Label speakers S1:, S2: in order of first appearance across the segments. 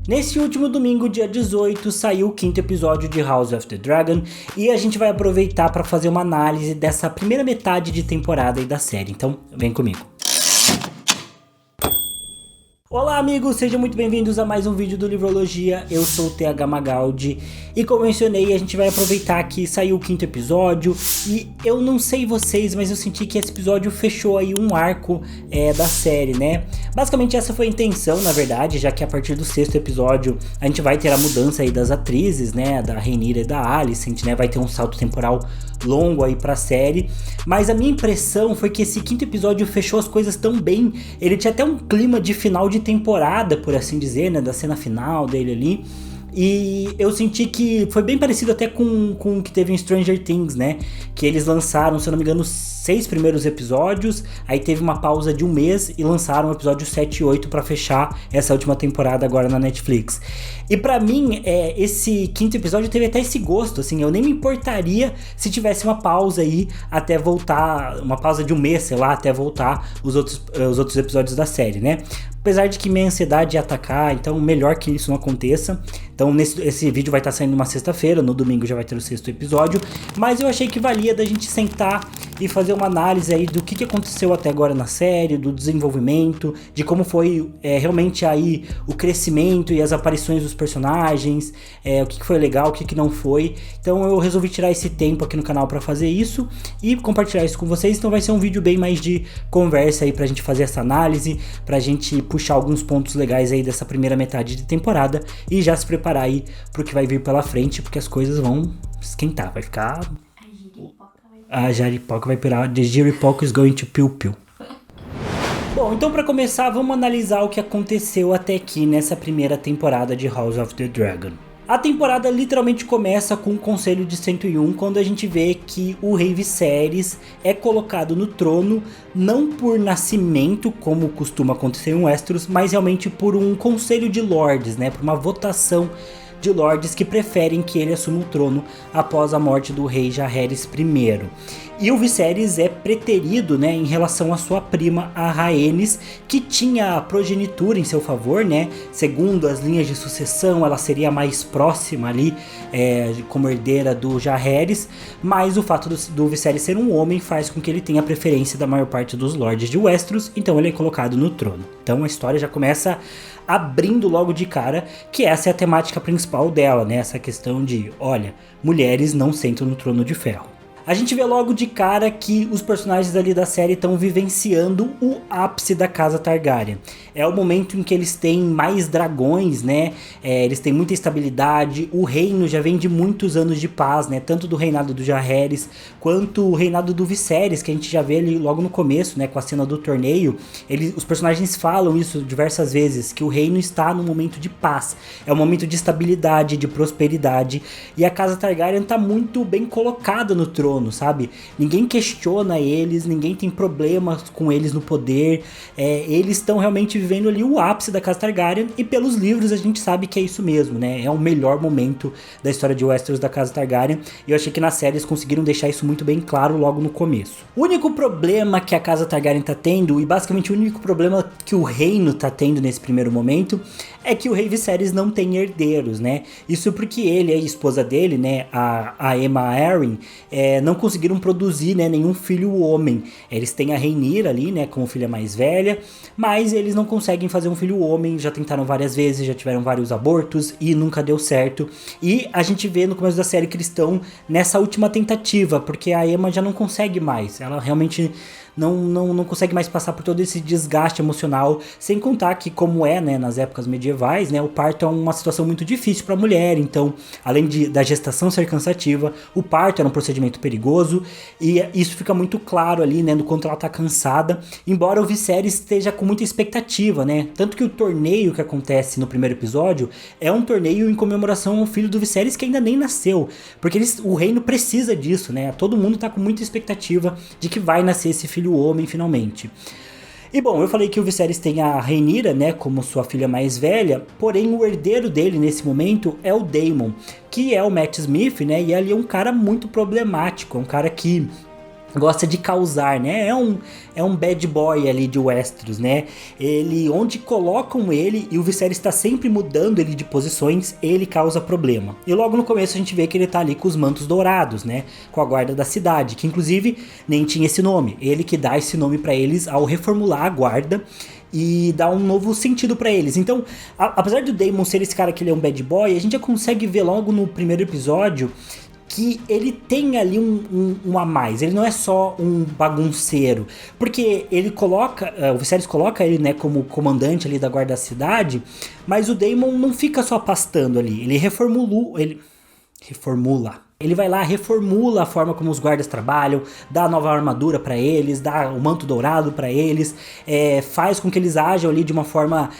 S1: Nesse último domingo, dia 18, saiu o 5º episódio de House of the Dragon e a gente vai aproveitar para fazer uma análise dessa primeira metade de temporada aí da série, então vem comigo. Olá amigos, sejam muito bem-vindos a mais um vídeo do Livrologia, eu sou o TH Magaldi e como eu mencionei, a gente vai aproveitar que saiu o 5º episódio e eu não sei vocês, mas eu senti que esse episódio fechou aí um arco da série, né? Basicamente essa foi a intenção, na verdade, já que a partir do 6º episódio a gente vai ter a mudança aí das atrizes, né? Da Rhaenyra e da Alicent, né? Vai ter um salto temporal longo aí pra série, mas a minha impressão foi que esse 5º episódio fechou as coisas tão bem, ele tinha até um clima de final de temporada, por assim dizer, né, da cena final dele ali, e eu senti que foi bem parecido até com o que teve em Stranger Things, né, que eles lançaram, se eu não me engano, 6 primeiros episódios, aí teve uma pausa de um mês e lançaram o episódio 7 e 8 pra fechar essa última temporada agora na Netflix. E pra mim, esse 5º episódio teve até esse gosto, assim, eu nem me importaria se tivesse uma pausa aí até voltar, uma pausa de um mês, sei lá, até voltar os outros episódios da série, né? Apesar de que minha ansiedade ia atacar, então melhor que isso não aconteça. Então esse vídeo vai estar saindo numa sexta-feira, no domingo já vai ter o 6º episódio, mas eu achei que valia da gente sentar e fazer uma análise aí do que aconteceu até agora na série, do desenvolvimento, de como foi realmente aí o crescimento e as aparições dos personagens, o que foi legal, o que não foi. Então eu resolvi tirar esse tempo aqui no canal para fazer isso e compartilhar isso com vocês. Então vai ser um vídeo bem mais de conversa aí pra gente fazer essa análise, pra gente puxar alguns pontos legais aí dessa primeira metade de temporada e já se preparar aí pro que vai vir pela frente, porque as coisas vão esquentar, vai ficar... A jaripoca vai pirar. The Jeripoca is going to piu piu. Bom, então pra começar, vamos analisar o que aconteceu até aqui nessa primeira temporada de House of the Dragon. A temporada literalmente começa com o Conselho de 101, quando a gente vê que o rei Viserys é colocado no trono, não por nascimento, como costuma acontecer em Westeros, mas realmente por um conselho de lords, né, por uma votação de lords que preferem que ele assuma o trono após a morte do rei Jaehaerys I. E o Viserys é preterido, né, em relação à sua prima, a Rhaenys, que tinha progenitura em seu favor, né? Segundo as linhas de sucessão, ela seria mais próxima ali, como herdeira do Jaehaerys, mas o fato do Viserys ser um homem faz com que ele tenha a preferência da maior parte dos lords de Westeros, então ele é colocado no trono. Então a história já começa abrindo logo de cara que essa é a temática principal dela, né? Essa questão de, olha, mulheres não sentam no trono de ferro. A gente vê logo de cara que os personagens ali da série estão vivenciando o ápice da casa Targaryen. É o momento em que eles têm mais dragões, né? Eles têm muita estabilidade, o reino já vem de muitos anos de paz, né? Tanto do reinado do Jaehaerys, quanto o reinado do Viserys, que a gente já vê ali logo no começo, né? Com a cena do torneio. Os personagens falam isso diversas vezes, que o reino está num momento de paz. É um momento de estabilidade, de prosperidade. E a casa Targaryen está muito bem colocada no trono, sabe? Ninguém questiona eles, ninguém tem problemas com eles no poder, eles estão realmente vivendo ali o ápice da casa Targaryen e pelos livros a gente sabe que é isso mesmo, né? É o melhor momento da história de Westeros da casa Targaryen e eu achei que na série eles conseguiram deixar isso muito bem claro logo no começo. O único problema que a casa Targaryen tá tendo, e basicamente o único problema que o reino tá tendo nesse primeiro momento, é que o rei Viserys não tem herdeiros, né? Isso porque ele e a esposa dele, né, a Aemma Arryn, não conseguiram produzir, né, nenhum filho homem. Eles têm a Rhaenyra ali, né, como filha mais velha, mas eles não conseguem fazer um filho homem, já tentaram várias vezes, já tiveram vários abortos e nunca deu certo. E a gente vê no começo da série que eles estão nessa última tentativa, porque a Aemma já não consegue mais, ela realmente não consegue mais passar por todo esse desgaste emocional, sem contar que, como né, nas épocas medievais, né, o parto é uma situação muito difícil para a mulher, então, além da gestação ser cansativa, o parto era um procedimento perigoso, e isso fica muito claro ali, né, no quanto ela tá cansada, embora o Viserys esteja com muita expectativa, né, tanto que o torneio que acontece no primeiro episódio é um torneio em comemoração ao filho do Viserys que ainda nem nasceu, porque o reino precisa disso, né, todo mundo tá com muita expectativa de que vai nascer esse filho homem finalmente. E bom, eu falei que o Viserys tem a Rhaenyra, né, como sua filha mais velha, porém o herdeiro dele nesse momento é o Daemon, que é o Matt Smith, né, e ele é um cara muito problemático, é um cara que gosta de causar, né? É um bad boy ali de Westeros, né? Ele, onde colocam ele e o Viserys está sempre mudando ele de posições, ele causa problema. E logo no começo a gente vê que ele tá ali com os mantos dourados, né? Com a guarda da cidade, que inclusive nem tinha esse nome. Ele que dá esse nome para eles ao reformular a guarda e dar um novo sentido pra eles. Então, apesar do Daemon ser esse cara que ele é um bad boy, a gente já consegue ver logo no primeiro episódio que ele tem ali um a mais, ele não é só um bagunceiro, porque ele coloca, o Viserys coloca ele, né, como comandante ali da guarda da cidade, mas o Daemon não fica só pastando ali, ele reformula. Ele vai lá, reformula a forma como os guardas trabalham, dá nova armadura pra eles, dá o manto dourado pra eles, faz com que eles ajam ali de uma forma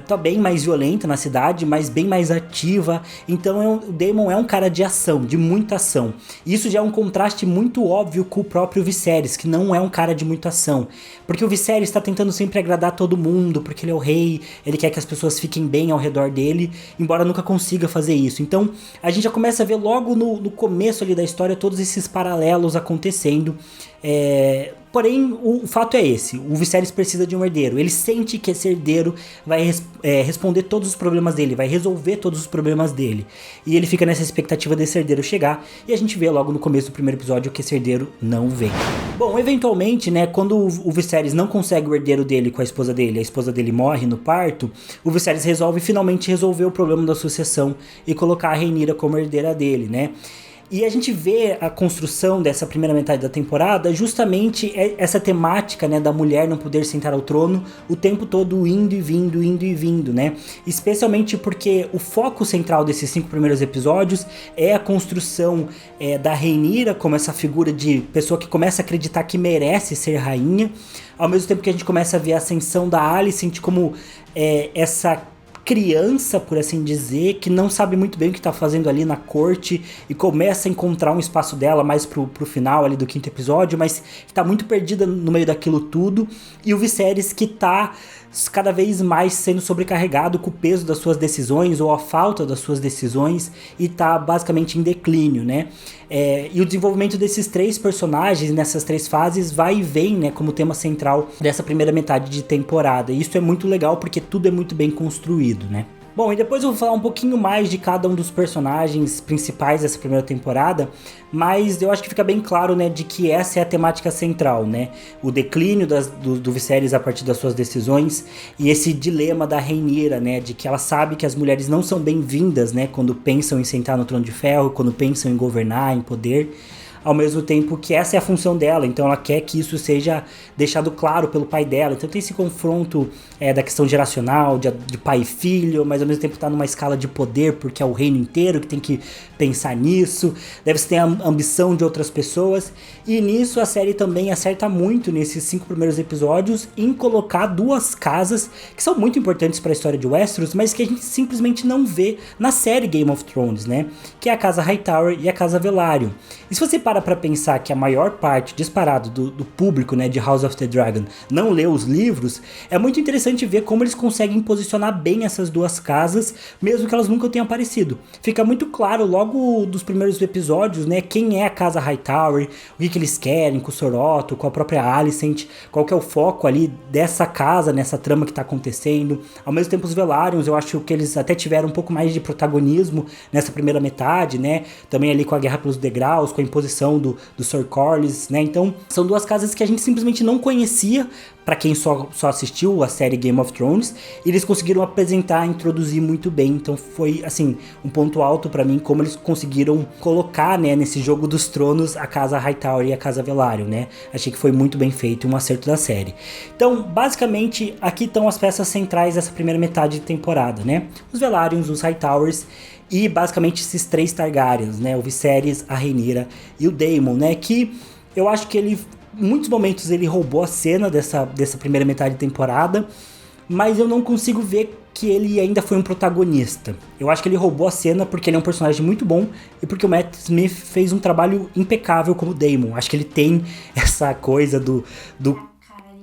S1: tá bem mais violenta na cidade, mas bem mais ativa. Então o Daemon é um cara de ação, de muita ação. Isso já é um contraste muito óbvio com o próprio Viserys, que não é um cara de muita ação. Porque o Viserys está tentando sempre agradar todo mundo, porque ele é o rei, ele quer que as pessoas fiquem bem ao redor dele, embora nunca consiga fazer isso. Então a gente já começa a ver logo no começo ali da história todos esses paralelos acontecendo. Porém, o fato é esse: o Viserys precisa de um herdeiro. Ele sente que esse herdeiro vai responder todos os problemas dele, vai resolver todos os problemas dele. E ele fica nessa expectativa desse herdeiro chegar. E a gente vê logo no começo do primeiro episódio que esse herdeiro não vem. Bom, eventualmente, né, quando o Viserys não consegue o herdeiro dele com a esposa dele morre no parto, o Viserys resolve finalmente resolver o problema da sucessão e colocar a Rhaenyra como herdeira dele, né? E a gente vê a construção dessa primeira metade da temporada justamente essa temática, né, da mulher não poder sentar ao trono o tempo todo indo e vindo, né? Especialmente porque o foco central desses 5 primeiros episódios é a construção da Rhaenyra como essa figura de pessoa que começa a acreditar que merece ser rainha, ao mesmo tempo que a gente começa a ver a ascensão da Alicent como essa criança, por assim dizer, que não sabe muito bem o que tá fazendo ali na corte e começa a encontrar um espaço dela mais pro final ali do 5º episódio, mas que tá muito perdida no meio daquilo tudo, e o Viserys que tá cada vez mais sendo sobrecarregado com o peso das suas decisões ou a falta das suas decisões e tá basicamente em declínio, né? E o desenvolvimento desses 3 personagens nessas 3 fases vai e vem, né, como tema central dessa primeira metade de temporada. E isso é muito legal porque tudo é muito bem construído, né? Bom, e depois eu vou falar um pouquinho mais de cada um dos personagens principais dessa primeira temporada, mas eu acho que fica bem claro, né, de que essa é a temática central, né? O declínio do Viserys a partir das suas decisões e esse dilema da Rhaenyra, né, de que ela sabe que as mulheres não são bem-vindas, né, quando pensam em sentar no trono de ferro, quando pensam em governar, em poder, ao mesmo tempo que essa é a função dela, então ela quer que isso seja deixado claro pelo pai dela. Então tem esse confronto da questão geracional, de pai e filho, mas ao mesmo tempo tá numa escala de poder, porque é o reino inteiro que tem que pensar nisso, deve-se ter a ambição de outras pessoas, e nisso a série também acerta muito nesses 5 primeiros episódios em colocar 2 casas que são muito importantes para a história de Westeros, mas que a gente simplesmente não vê na série Game of Thrones, né? Que é a casa Hightower e a casa Velaryon. E se você para pensar que a maior parte disparado do público, né, de House of the Dragon não leu os livros, é muito interessante ver como eles conseguem posicionar bem essas 2 casas, mesmo que elas nunca tenham aparecido. Fica muito claro logo dos primeiros episódios, né, quem é a casa Hightower, o que eles querem com o Sir Otto, com a própria Alicent, qual que é o foco ali dessa casa, nessa trama que tá acontecendo. Ao mesmo tempo os Velaryons, eu acho que eles até tiveram um pouco mais de protagonismo nessa primeira metade, né, também ali com a Guerra pelos Degraus, com a imposição do Sir Corlys, né? Então, são 2 casas que a gente simplesmente não conhecia, para quem só assistiu a série Game of Thrones, e eles conseguiram apresentar, introduzir muito bem. Então foi, assim, um ponto alto para mim, como eles conseguiram colocar, né, nesse jogo dos tronos, a casa Hightower e a casa Velaryon, né? Achei que foi muito bem feito, um acerto da série. Então, basicamente, aqui estão as peças centrais dessa primeira metade de temporada, né? Os Velaryons, os Hightowers, e basicamente esses 3 Targaryens, né? O Viserys, a Rhaenyra e o Daemon, né? Que eu acho que ele, em muitos momentos, ele roubou a cena dessa primeira metade de temporada, mas eu não consigo ver que ele ainda foi um protagonista. Eu acho que ele roubou a cena porque ele é um personagem muito bom e porque o Matt Smith fez um trabalho impecável como Daemon. Acho que ele tem essa coisa do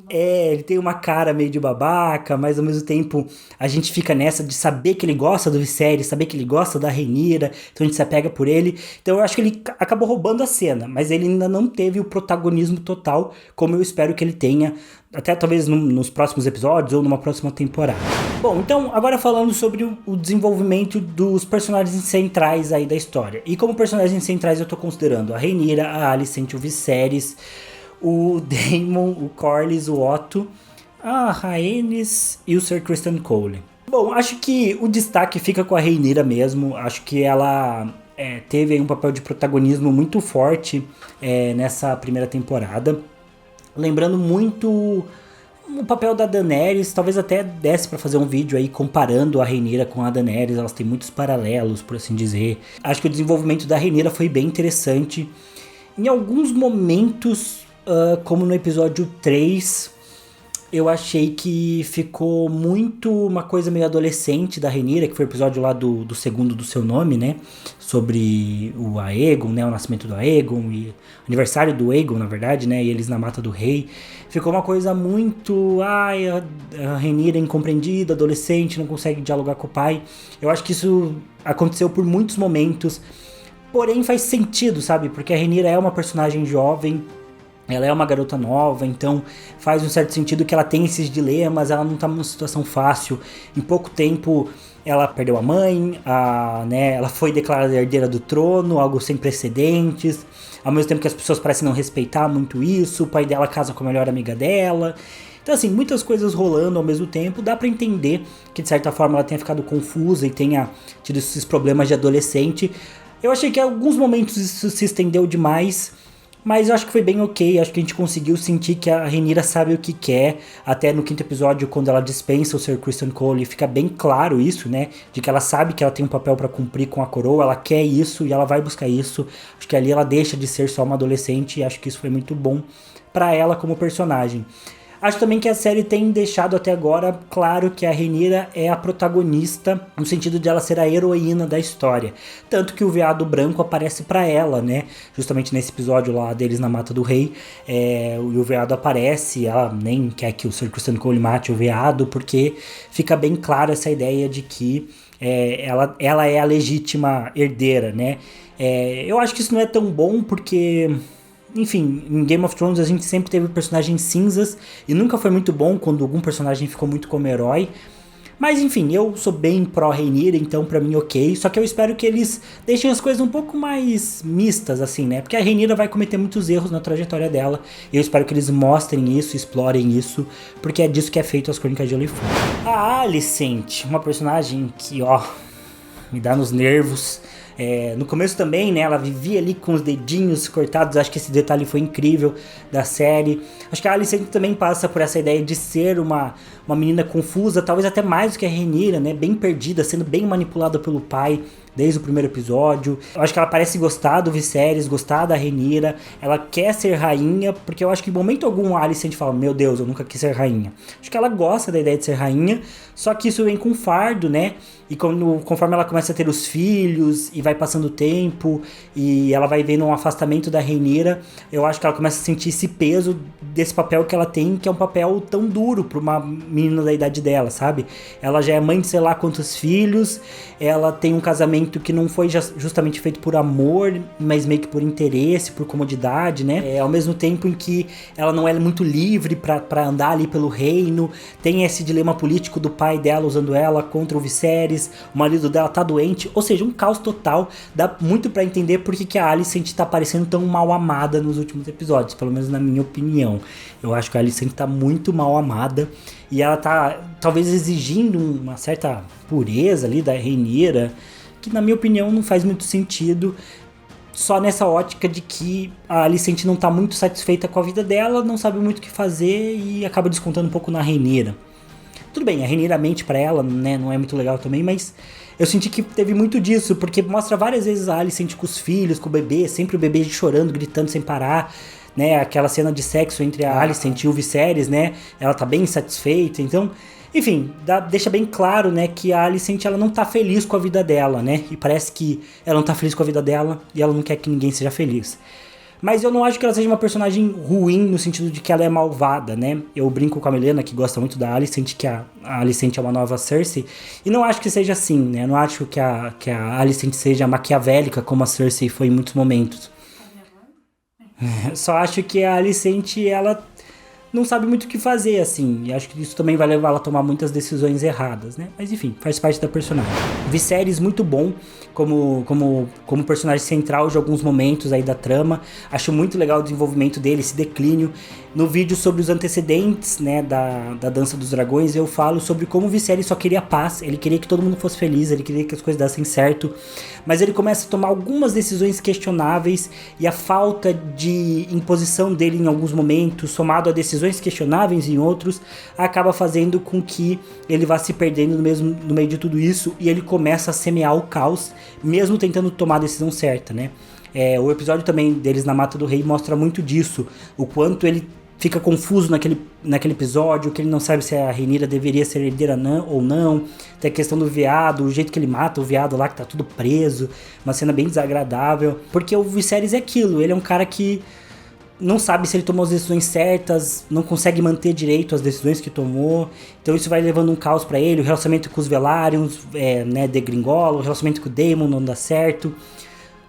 S1: Ele tem uma cara meio de babaca, mas ao mesmo tempo a gente fica nessa de saber que ele gosta do Viserys, saber que ele gosta da Rhaenyra, então a gente se apega por ele. Então eu acho que ele acabou roubando a cena, mas ele ainda não teve o protagonismo total, como eu espero que ele tenha, até talvez nos próximos episódios ou numa próxima temporada. Bom, então agora falando sobre o desenvolvimento dos personagens centrais aí da história. E como personagens centrais eu tô considerando a Rhaenyra, a Alicent, o Viserys, o Daemon, o Corlys, o Otto, a Rhaenys e o Sir Criston Cole. Bom, acho que o destaque fica com a Rhaenyra mesmo. Acho que ela teve aí um papel de protagonismo muito forte nessa primeira temporada. Lembrando muito o papel da Daenerys, talvez até desse pra fazer um vídeo aí comparando a Rhaenyra com a Daenerys. Elas têm muitos paralelos, por assim dizer. Acho que o desenvolvimento da Rhaenyra foi bem interessante. Em alguns momentos, como no episódio 3, eu achei que ficou muito uma coisa meio adolescente da Rhaenyra, que foi o episódio lá do segundo do seu nome, né? Sobre o Aegon, né? O nascimento do Aegon e aniversário do Aegon, na verdade, né? E eles na mata do rei. Ficou uma coisa muito... a Rhaenyra incompreendida, adolescente, não consegue dialogar com o pai. Eu acho que isso aconteceu por muitos momentos. Porém faz sentido, sabe? Porque a Rhaenyra é uma personagem jovem, ela é uma garota nova, então faz um certo sentido que ela tem esses dilemas, ela não tá numa situação fácil. Em pouco tempo ela perdeu a mãe, ela foi declarada herdeira do trono, algo sem precedentes. Ao mesmo tempo que as pessoas parecem não respeitar muito isso, o pai dela casa com a melhor amiga dela. Então assim, muitas coisas rolando ao mesmo tempo, dá pra entender que de certa forma ela tenha ficado confusa e tenha tido esses problemas de adolescente. Eu achei que em alguns momentos isso se estendeu demais, mas eu acho que foi bem ok. Acho que a gente conseguiu sentir que a Rhaenyra sabe o que quer. Até no 5º episódio, quando ela dispensa o Sir Criston Cole, fica bem claro isso, né? De que ela sabe que ela tem um papel pra cumprir com a coroa, ela quer isso e ela vai buscar isso. Acho que ali ela deixa de ser só uma adolescente e acho que isso foi muito bom pra ela como personagem. Acho também que a série tem deixado até agora claro que a Rhaenyra é a protagonista, no sentido de ela ser a heroína da história. Tanto que o veado branco aparece pra ela, né? Justamente nesse episódio lá deles na Mata do Rei. O veado aparece, ela nem quer que o Sir Criston Cole mate o veado, porque fica bem clara essa ideia de que ela é a legítima herdeira, né? Eu acho que isso não é tão bom porque... Enfim, em Game of Thrones a gente sempre teve personagens cinzas e nunca foi muito bom quando algum personagem ficou muito como herói. Mas enfim, eu sou bem pró-Rhaenyra, então pra mim ok. Só que eu espero que eles deixem as coisas um pouco mais mistas, assim, né? Porque a Rhaenyra vai cometer muitos erros na trajetória dela. E eu espero que eles mostrem isso, explorem isso, porque é disso que é feito as Crônicas de Gelo e Fogo. A Alicent, uma personagem que, me dá nos nervos. No começo também, né, ela vivia ali com os dedinhos cortados. Acho que esse detalhe foi incrível da série. Acho que a Alicent também passa por essa ideia de ser uma menina confusa, talvez até mais do que a Rhaenyra, né, bem perdida, sendo bem manipulada pelo pai desde o primeiro episódio. Eu acho que ela parece gostar do Viserys, gostar da Rhaenyra. Ela quer ser rainha, porque eu acho que em momento algum a Alicent fala, meu Deus, eu nunca quis ser rainha. Acho que ela gosta da ideia de ser rainha, só que isso vem com fardo, né? E conforme ela começa a ter os filhos e vai passando o tempo e ela vai vendo um afastamento da Rhaenyra, eu acho que ela começa a sentir esse peso desse papel que ela tem, que é um papel tão duro para uma menina da idade dela, sabe? Ela já é mãe de sei lá quantos filhos, ela tem um casamento que não foi justamente feito por amor, mas meio que por interesse, por comodidade, né? Ao mesmo tempo em que ela não é muito livre pra andar ali pelo reino, tem esse dilema político do pai dela usando ela contra o Viserys, o marido dela tá doente, ou seja, um caos total. Dá muito pra entender por que a Alicent tá parecendo tão mal amada nos últimos episódios, pelo menos na minha opinião. Eu acho que a Alicent tá muito mal amada e ela tá talvez exigindo uma certa pureza ali da Rhaenyra, que na minha opinião não faz muito sentido, só nessa ótica de que a Alicent não tá muito satisfeita com a vida dela, não sabe muito o que fazer e acaba descontando um pouco na Rhaenyra. Tudo bem, a Rhaenyra mente pra ela, né, não é muito legal também, mas eu senti que teve muito disso, porque mostra várias vezes a Alicent com os filhos, com o bebê, sempre o bebê chorando, gritando sem parar, né, aquela cena de sexo entre a Alicent e o Viserys, né, ela tá bem insatisfeita, então... Enfim, deixa bem claro, né, que a Alicent ela não tá feliz com a vida dela, né? E parece que ela não tá feliz com a vida dela e ela não quer que ninguém seja feliz. Mas eu não acho que ela seja uma personagem ruim no sentido de que ela é malvada, né? Eu brinco com a Milena, que gosta muito da Alicent, que a Alicent é uma nova Cersei. E não acho que seja assim, né? Eu não acho que a Alicent seja maquiavélica como a Cersei foi em muitos momentos. Só acho que a Alicent, ela não sabe muito o que fazer, assim. E acho que isso também vai levar ela a tomar muitas decisões erradas, né? Mas enfim, faz parte da personagem. Viserys muito bom como personagem central de alguns momentos aí da trama. Acho muito legal o desenvolvimento dele, esse declínio. No vídeo sobre os antecedentes, né, da Dança dos Dragões, eu falo sobre como o Viserys só queria paz. Ele queria que todo mundo fosse feliz, ele queria que as coisas dessem certo. Mas ele começa a tomar algumas decisões questionáveis e a falta de imposição dele em alguns momentos, somado a decisões questionáveis em outros, acaba fazendo com que ele vá se perdendo no meio de tudo isso e ele começa a semear o caos, mesmo tentando tomar a decisão certa, né? O episódio também deles na Mata do Rei mostra muito disso, o quanto ele fica confuso naquele episódio, que ele não sabe se a Rhaenyra deveria ser herdeira ou não. Tem a questão do veado, o jeito que ele mata o veado lá, que tá tudo preso, uma cena bem desagradável, porque o Viserys é aquilo, ele é um cara que não sabe se ele tomou as decisões certas, não consegue manter direito as decisões que tomou, então isso vai levando um caos pra ele. O relacionamento com os Velaryon, né, degringola, o relacionamento com o Daemon não dá certo.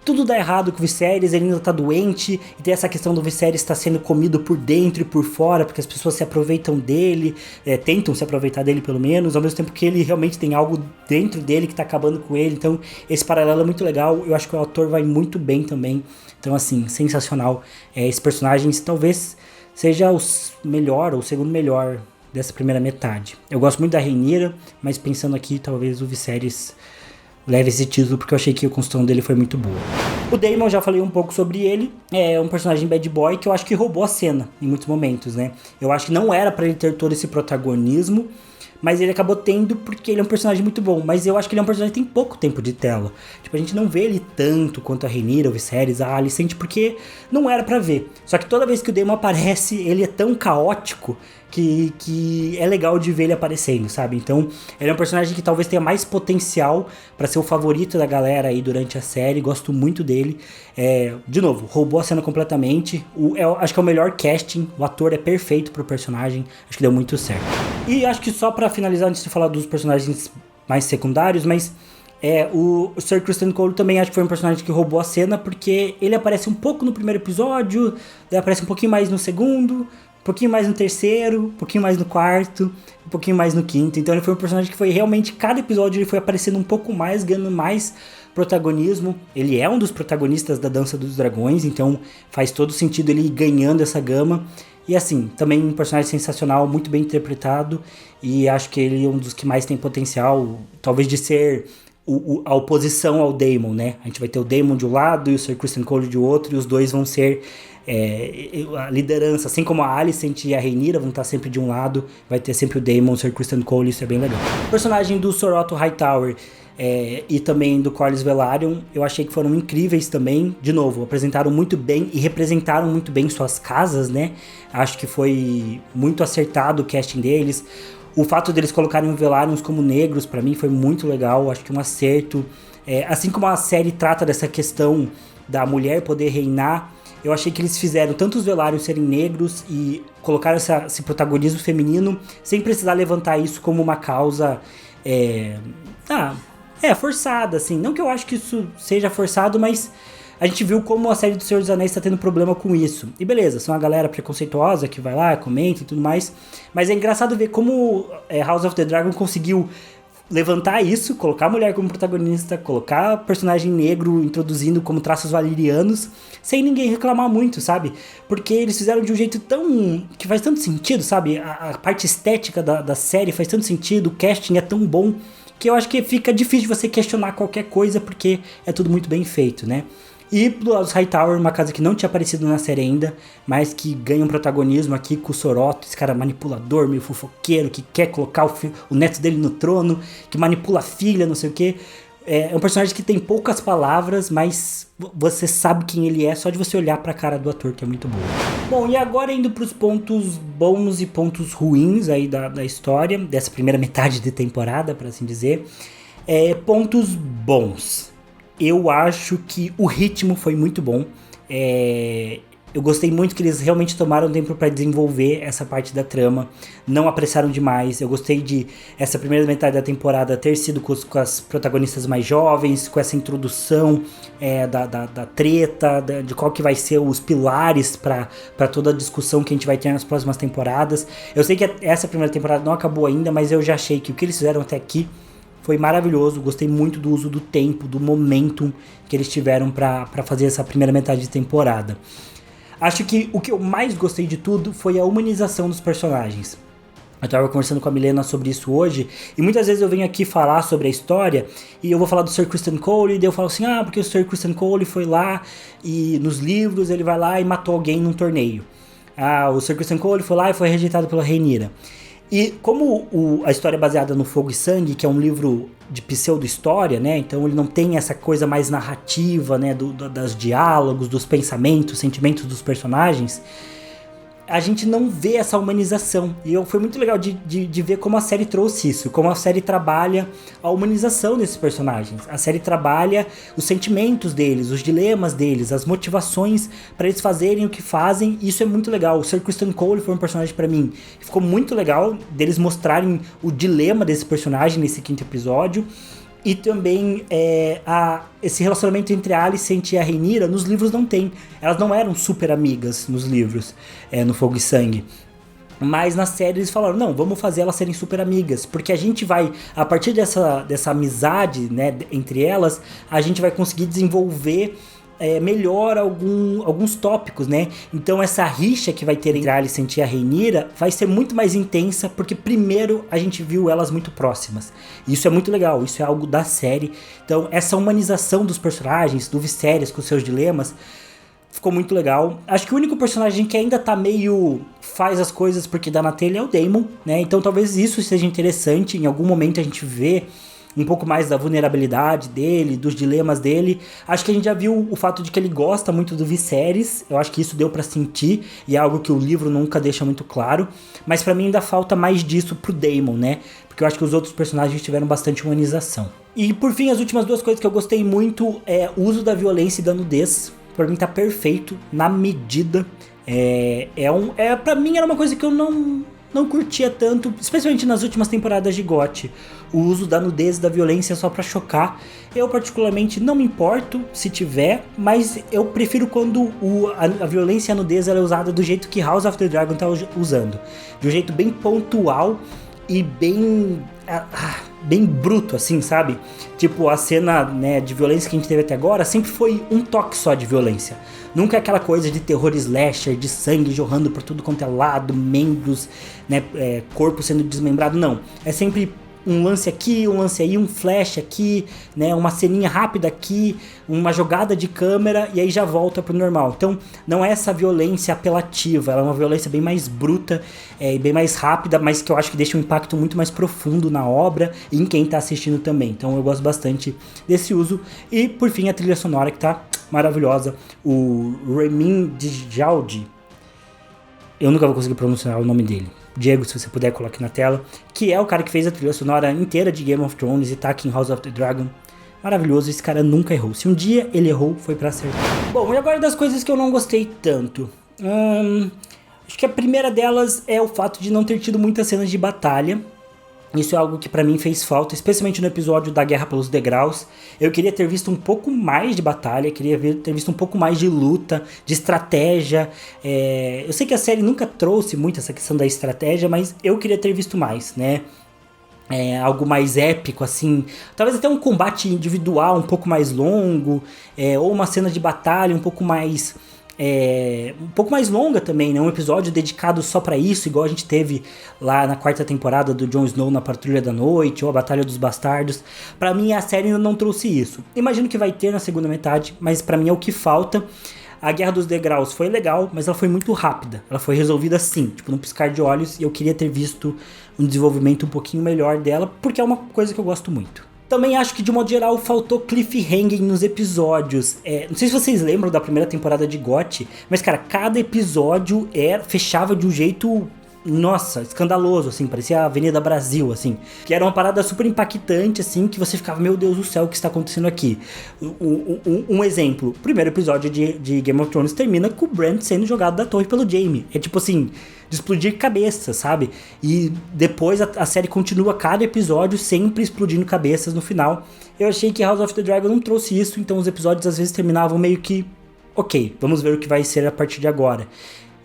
S1: Tudo dá errado com o Viserys, ele ainda tá doente, e tem essa questão do Viserys estar sendo comido por dentro e por fora, porque as pessoas se aproveitam dele, tentam se aproveitar dele pelo menos, ao mesmo tempo que ele realmente tem algo dentro dele que tá acabando com ele. Então esse paralelo é muito legal, eu acho que o autor vai muito bem também, então assim, sensacional. Esse personagem talvez seja o melhor, ou o segundo melhor dessa primeira metade. Eu gosto muito da Rhaenyra, mas pensando aqui, talvez o Viserys leve esse título, porque eu achei que a construção dele foi muito boa. O Daemon, já falei um pouco sobre ele, é um personagem bad boy que eu acho que roubou a cena em muitos momentos, né? Eu acho que não era pra ele ter todo esse protagonismo, mas ele acabou tendo porque ele é um personagem muito bom. Mas eu acho que ele é um personagem que tem pouco tempo de tela. Tipo, a gente não vê ele tanto quanto a Rhaenyra, o Viserys, a Alicent, porque não era pra ver. Só que toda vez que o Daemon aparece, ele é tão caótico que é legal de ver ele aparecendo, sabe? Então, ele é um personagem que talvez tenha mais potencial pra ser o favorito da galera aí durante a série. Gosto muito dele. De novo, roubou a cena completamente. Acho que é o melhor casting. O ator é perfeito pro personagem. Acho que deu muito certo. E acho que só pra finalizar, antes de falar dos personagens mais secundários, mas o Sir Criston Cole também acho que foi um personagem que roubou a cena, porque ele aparece um pouco no primeiro episódio, daí aparece um pouquinho mais no segundo, um pouquinho mais no terceiro, um pouquinho mais no quarto, um pouquinho mais no quinto. Então ele foi um personagem que foi realmente, cada episódio ele foi aparecendo um pouco mais, ganhando mais protagonismo. Ele é um dos protagonistas da Dança dos Dragões, então faz todo sentido ele ir ganhando essa gama. E assim, também um personagem sensacional, muito bem interpretado, e acho que ele é um dos que mais tem potencial, talvez de ser a oposição ao Daemon, né? A gente vai ter o Daemon de um lado e o Sir Criston Cole de outro, e os dois vão ser a liderança, assim como a Alicent e a Rhaenyra vão estar sempre de um lado, vai ter sempre o Daemon, o Sir Criston Cole, isso é bem legal. O personagem do Sir Otto Hightower e também do Corlys Velaryon, eu achei que foram incríveis também. De novo, apresentaram muito bem e representaram muito bem suas casas, né? Acho que foi muito acertado o casting deles. O fato deles colocarem os Velaryons como negros, pra mim, foi muito legal. Acho que um acerto. Assim como a série trata dessa questão da mulher poder reinar, eu achei que eles fizeram tanto os Velaryons serem negros e colocaram esse protagonismo feminino sem precisar levantar isso como uma causa forçada, assim. Não que eu acho que isso seja forçado, mas a gente viu como a série do Senhor dos Anéis tá tendo problema com isso. E beleza, são uma galera preconceituosa que vai lá, comenta e tudo mais. Mas é engraçado ver como House of the Dragon conseguiu levantar isso, colocar a mulher como protagonista, colocar personagem negro introduzindo como traços valerianos, sem ninguém reclamar muito, sabe? Porque eles fizeram de um jeito que faz tanto sentido, sabe? A parte estética da série faz tanto sentido, o casting é tão bom, que eu acho que fica difícil de você questionar qualquer coisa, porque é tudo muito bem feito, né? E do lado dos Hightower, uma casa que não tinha aparecido na série ainda, mas que ganha um protagonismo aqui com o Sir Otto, esse cara manipulador, meio fofoqueiro, que quer colocar o neto dele no trono, que manipula a filha, não sei o quê. É um personagem que tem poucas palavras, mas você sabe quem ele é só de você olhar pra cara do ator, que é muito bom. Bom, e agora indo pros pontos bons e pontos ruins aí da história, dessa primeira metade de temporada, por assim dizer. Pontos bons. Eu acho que o ritmo foi muito bom. Eu gostei muito que eles realmente tomaram tempo para desenvolver essa parte da trama, não apressaram demais. Eu gostei de essa primeira metade da temporada ter sido com as protagonistas mais jovens, com essa introdução da treta, de qual que vai ser os pilares para toda a discussão que a gente vai ter nas próximas temporadas. Eu sei que essa primeira temporada não acabou ainda, mas eu já achei que o que eles fizeram até aqui foi maravilhoso. Gostei muito do uso do tempo, do momentum que eles tiveram para fazer essa primeira metade de temporada. Acho que o que eu mais gostei de tudo foi a humanização dos personagens. Eu tava conversando com a Milena sobre isso hoje, e muitas vezes eu venho aqui falar sobre a história, e eu vou falar do Sir Criston Cole, e daí eu falo assim, porque o Sir Criston Cole foi lá, e nos livros ele vai lá e matou alguém num torneio. O Sir Criston Cole foi lá e foi rejeitado pela Rhaenyra. E como a história é baseada no Fogo e Sangue, que é um livro de pseudo-história, né? Então ele não tem essa coisa mais narrativa, né? Das diálogos, dos pensamentos, sentimentos dos personagens. A gente não vê essa humanização. E foi muito legal de ver como a série trouxe isso. Como a série trabalha a humanização desses personagens. A série trabalha os sentimentos deles, os dilemas deles, as motivações para eles fazerem o que fazem. E isso é muito legal. O Sir Criston Cole foi um personagem para mim. Ficou muito legal deles mostrarem o dilema desse personagem nesse 5º episódio. E também esse relacionamento entre a Alicent e a Rhaenyra nos livros não tem. Elas não eram super amigas nos livros, no Fogo e Sangue. Mas na série eles falaram, não, vamos fazer elas serem super amigas. Porque a gente vai, a partir dessa amizade, né, entre elas, a gente vai conseguir desenvolver melhor alguns tópicos, né? Então essa rixa que vai ter entre a Alicent e a Rhaenyra vai ser muito mais intensa, porque primeiro a gente viu elas muito próximas. Isso é muito legal, isso é algo da série. Então essa humanização dos personagens, do Viserys com seus dilemas, ficou muito legal. Acho que o único personagem que ainda tá meio faz as coisas porque dá na telha é o Daemon, né? Então talvez isso seja interessante, em algum momento a gente vê um pouco mais da vulnerabilidade dele, dos dilemas dele. Acho que a gente já viu o fato de que ele gosta muito do Viserys. Eu acho que isso deu pra sentir, e é algo que o livro nunca deixa muito claro. Mas pra mim ainda falta mais disso pro Daemon, né? Porque eu acho que os outros personagens tiveram bastante humanização. E por fim, as últimas duas coisas que eu gostei muito é o uso da violência e da nudez. Pra mim tá perfeito, na medida. Pra mim era uma coisa que eu não curtia tanto, especialmente nas últimas temporadas de GOT, o uso da nudez e da violência só pra chocar. Eu particularmente não me importo se tiver, mas eu prefiro quando a violência e a nudez ela é usada do jeito que House of the Dragon tá usando, de um jeito bem pontual e bem bruto, assim, sabe? Tipo, a cena, né, de violência que a gente teve até agora sempre foi um toque só de violência. Nunca é aquela coisa de terror slasher, de sangue jorrando por tudo quanto é lado, membros, né, corpo sendo desmembrado, não. É sempre um lance aqui, um lance aí, um flash aqui, né, uma ceninha rápida aqui, uma jogada de câmera e aí já volta pro normal. Então não é essa violência apelativa, ela é uma violência bem mais bruta e bem mais rápida, mas que eu acho que deixa um impacto muito mais profundo na obra e em quem tá assistindo também. Então eu gosto bastante desse uso. E por fim a trilha sonora que tá maravilhosa, o Ramin Djawadi, eu nunca vou conseguir pronunciar o nome dele. Diego, se você puder, coloque na tela. Que é o cara que fez a trilha sonora inteira de Game of Thrones e tá aqui em House of the Dragon. Maravilhoso, esse cara nunca errou. Se um dia ele errou, foi pra acertar. Bom, e agora das coisas que eu não gostei tanto. Acho que a primeira delas é o fato de não ter tido muitas cenas de batalha. Isso é algo que pra mim fez falta, especialmente no episódio da Guerra pelos Degraus. Eu queria ter visto um pouco mais de batalha, queria ter visto um pouco mais de luta, de estratégia. Eu sei que a série nunca trouxe muito essa questão da estratégia, mas eu queria ter visto mais, né? Algo mais épico, assim. Talvez até um combate individual um pouco mais longo, ou uma cena de batalha um pouco mais longa também, né? Um episódio dedicado só pra isso, igual a gente teve lá na 4ª temporada do Jon Snow na Patrulha da Noite, ou a Batalha dos Bastardos. Pra mim a série ainda não trouxe isso. Imagino que vai ter na segunda metade, mas pra mim é o que falta. A Guerra dos Degraus foi legal, mas ela foi muito rápida. Ela foi resolvida assim, tipo num piscar de olhos, e eu queria ter visto um desenvolvimento um pouquinho melhor dela, porque é uma coisa que eu gosto muito. Também acho que, de modo geral, faltou cliffhanging nos episódios. Não sei se vocês lembram da primeira temporada de GOT, mas, cara, cada episódio fechava de um jeito nossa, escandaloso, assim, parecia a Avenida Brasil, assim, que era uma parada super impactante, assim, que você ficava, meu Deus do céu, o que está acontecendo aqui? Um exemplo, o primeiro episódio de Game of Thrones termina com o Bran sendo jogado da torre pelo Jaime, é tipo assim, de explodir cabeça, sabe? E depois a série continua cada episódio sempre explodindo cabeças no final. Eu achei que House of the Dragon não trouxe isso, então os episódios às vezes terminavam meio que, ok, vamos ver o que vai ser a partir de agora.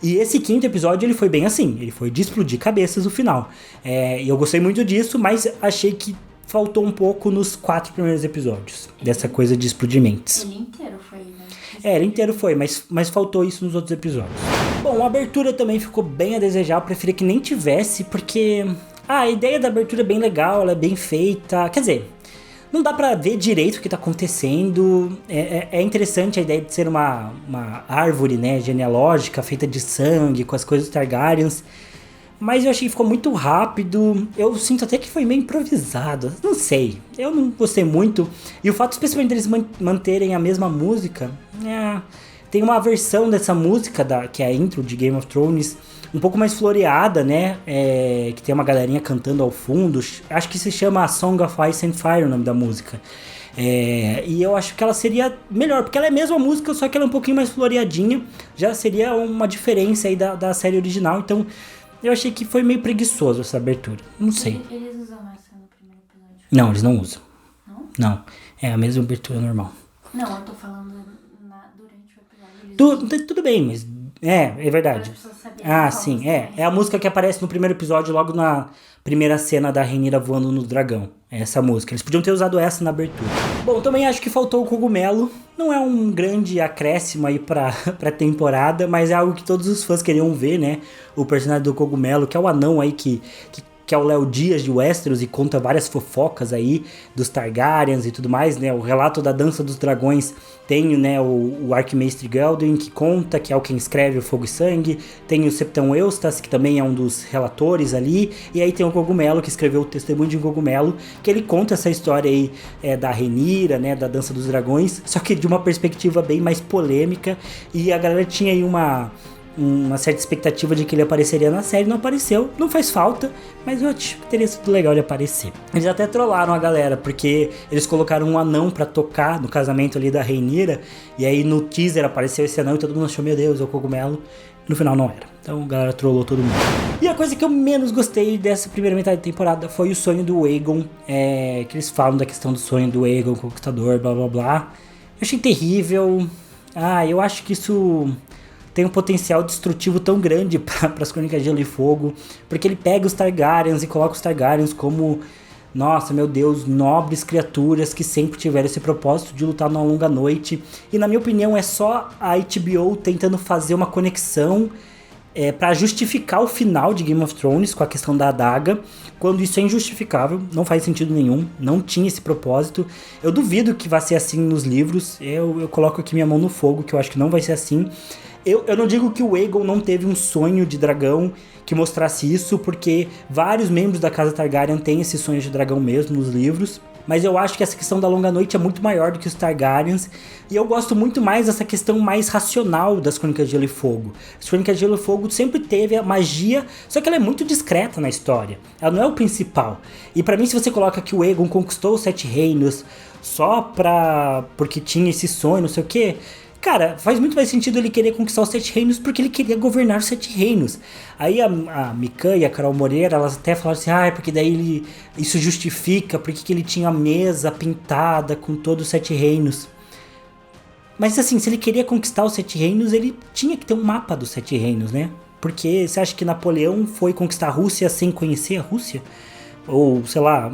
S1: E esse quinto episódio, ele foi bem assim, ele foi de explodir cabeças no final. E eu gostei muito disso, mas achei que faltou um pouco nos 4 primeiros episódios, dessa coisa de explodir mentes.
S2: Ele inteiro foi, né?
S1: Ele inteiro foi, mas faltou isso nos outros episódios. Bom, a abertura também ficou bem a desejar, eu preferia que nem tivesse, porque a ideia da abertura é bem legal, ela é bem feita, quer dizer... Não dá pra ver direito o que tá acontecendo. É interessante a ideia de ser uma árvore, né, genealógica, feita de sangue, com as coisas Targaryens. Mas eu achei que ficou muito rápido. Eu sinto até que foi meio improvisado. Não sei. Eu não gostei muito. E o fato, especialmente deles manterem a mesma música... Tem uma versão dessa música, que é a intro de Game of Thrones... um pouco mais floreada, né, que tem uma galerinha cantando ao fundo, acho que se chama Song of Ice and Fire o nome da música, e eu acho que ela seria melhor, porque ela é a mesma música, só que ela é um pouquinho mais floreadinha, já seria uma diferença aí da série original, então eu achei que foi meio preguiçoso essa abertura, não sei.
S2: Eles usam essa no primeiro episódio?
S1: Não, eles não usam.
S2: Não?
S1: Não, é a mesma abertura normal.
S2: Não, eu tô falando durante o episódio.
S1: Tudo bem, mas... É verdade. Sim, é a música que aparece no primeiro episódio, logo na primeira cena da Rhaenyra voando no dragão. É essa música. Eles podiam ter usado essa na abertura. Bom, também acho que faltou o cogumelo. Não é um grande acréscimo aí pra temporada, mas é algo que todos os fãs queriam ver, né? O personagem do cogumelo, que é o anão aí que é o Léo Dias de Westeros e conta várias fofocas aí dos Targaryens e tudo mais, né? O relato da Dança dos Dragões tem, né, o Arquimestre Galdrin, que conta, que é o quem escreve o Fogo e Sangue. Tem o Septão Eustas, que também é um dos relatores ali. E aí tem o Cogumelo, que escreveu o Testemunho de um Cogumelo, que ele conta essa história aí da Rhaenyra, né, da Dança dos Dragões, só que de uma perspectiva bem mais polêmica. E a galera tinha aí uma certa expectativa de que ele apareceria na série, não apareceu, não faz falta, mas eu acho que teria sido legal ele aparecer. Eles até trollaram a galera, porque eles colocaram um anão pra tocar no casamento ali da Rhaenyra, e aí no teaser apareceu esse anão e todo mundo achou, meu Deus, é o cogumelo, no final não era. Então a galera trollou todo mundo. E a coisa que eu menos gostei dessa primeira metade da temporada foi o sonho do Aegon, que eles falam da questão do sonho do Aegon, conquistador, blá blá blá. Eu achei terrível. Eu acho que isso... tem um potencial destrutivo tão grande para as Crônicas de Gelo e Fogo, porque ele pega os Targaryens e coloca os Targaryens como, nossa, meu Deus, nobres criaturas que sempre tiveram esse propósito de lutar numa longa noite, e na minha opinião é só a HBO tentando fazer uma conexão para justificar o final de Game of Thrones com a questão da adaga, quando isso é injustificável, não faz sentido nenhum, não tinha esse propósito. Eu duvido que vai ser assim nos livros, eu coloco aqui minha mão no fogo, que eu acho que não vai ser assim. Eu não digo que o Aegon não teve um sonho de dragão que mostrasse isso, porque vários membros da casa Targaryen têm esse sonho de dragão mesmo nos livros, mas eu acho que essa questão da longa noite é muito maior do que os Targaryens, e eu gosto muito mais dessa questão mais racional das Crônicas de Gelo e Fogo. As Crônicas de Gelo e Fogo sempre teve a magia, só que ela é muito discreta na história, ela não é o principal. E pra mim, se você coloca que o Aegon conquistou os 7 reinos só porque tinha esse sonho, não sei o que... Cara, faz muito mais sentido ele querer conquistar os 7 reinos porque ele queria governar os 7 reinos. Aí a Mikan e a Carol Moreira, elas até falaram assim, porque daí isso justifica porque que ele tinha a mesa pintada com todos os 7 reinos. Mas assim, se ele queria conquistar os 7 reinos, ele tinha que ter um mapa dos 7 reinos, né? Porque você acha que Napoleão foi conquistar a Rússia sem conhecer a Rússia? Ou, sei lá...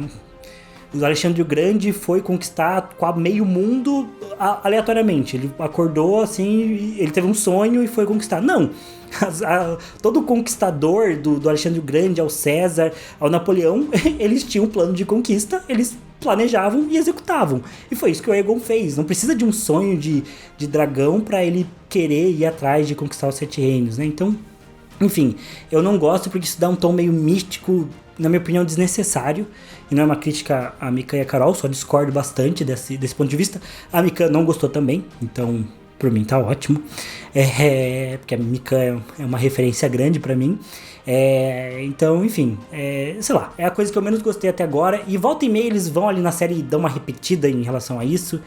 S1: O Alexandre o Grande foi conquistar meio mundo aleatoriamente. Ele acordou assim, ele teve um sonho e foi conquistar. Não! Todo conquistador do Alexandre o Grande, ao César, ao Napoleão, eles tinham um plano de conquista, eles planejavam e executavam. E foi isso que o Aegon fez. Não precisa de um sonho de dragão para ele querer ir atrás de conquistar os 7 reinos, né? Então, enfim, eu não gosto porque isso dá um tom meio místico, na minha opinião, desnecessário. E não é uma crítica à Mikan e a Carol, só discordo bastante desse ponto de vista. A Mikan não gostou também, então por mim tá ótimo. Porque a Mika é uma referência grande pra mim. Então, enfim, sei lá, é a coisa que eu menos gostei até agora. E volta e meia eles vão ali na série e dão uma repetida em relação a isso.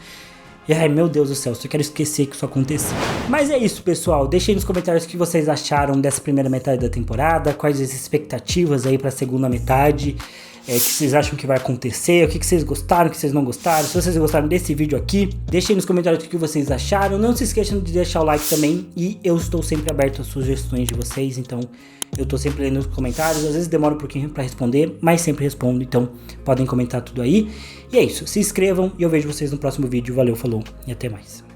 S1: E ai, meu Deus do céu, só quero esquecer que isso aconteceu. Mas é isso, pessoal. Deixem aí nos comentários o que vocês acharam dessa primeira metade da temporada. Quais as expectativas aí pra segunda metade. O que vocês acham que vai acontecer, o que vocês gostaram, o que vocês não gostaram. Se vocês gostaram desse vídeo aqui, deixem aí nos comentários o que vocês acharam. Não se esqueçam de deixar o like também. E eu estou sempre aberto às sugestões de vocês, então eu tô sempre lendo os comentários. Às vezes demora um pouquinho pra responder, mas sempre respondo, então podem comentar tudo aí. E é isso, se inscrevam e eu vejo vocês no próximo vídeo. Valeu, falou e até mais.